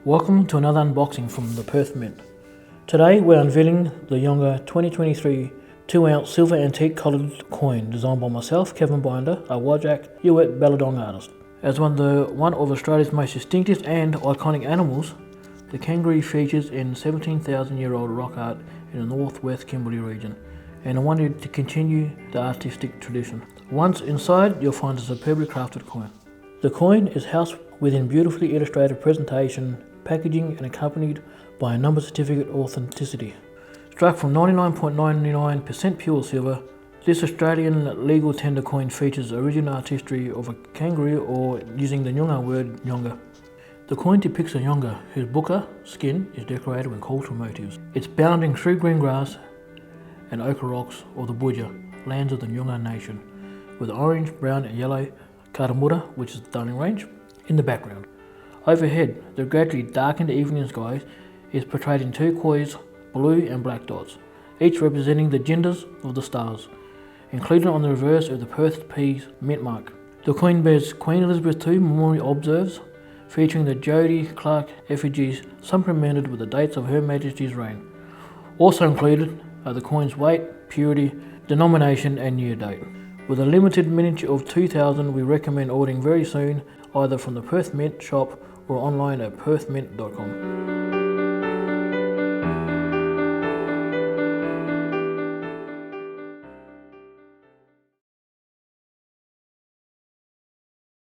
Welcome to another unboxing from the Perth Mint. Today we're unveiling the Yongka 2023 2-ounce silver antique coloured coin designed by myself, Kevin Binder, a Wajak Yuet Balladong artist. As one of Australia's most distinctive and iconic animals, the kangaroo features in 17,000-year-old rock art in the northwest Kimberley region, and I wanted to continue the artistic tradition. Once inside, you'll find a superbly crafted coin. The coin is housed within beautifully illustrated presentation, packaging, and accompanied by a number certificate authenticity. Struck from 99.99% pure silver, this Australian legal tender coin features original artistry of a kangaroo, or using the Nyoongar word Nyonga. The coin depicts a Yongka whose bwooka skin is decorated with cultural motifs. It's bounding through green grass and ochre rocks, or the boodja, lands of the Nyoongar nation, with orange, brown and yellow KattaMorda, which is the darkening range, in the background. Overhead, the gradually darkened evening sky is portrayed in turquoise, blue and black dots, each representing the djindas of the stars. Included on the reverse of the Perth P's mintmark. The coin bears Queen Elizabeth II memorial obverse, featuring the Jody Clark effigies supplemented with the dates of Her Majesty's reign. Also included are the coin's weight, purity, denomination and year date. With a limited miniature of 2,000, we recommend ordering very soon, either from the Perth Mint shop or online at perthmint.com.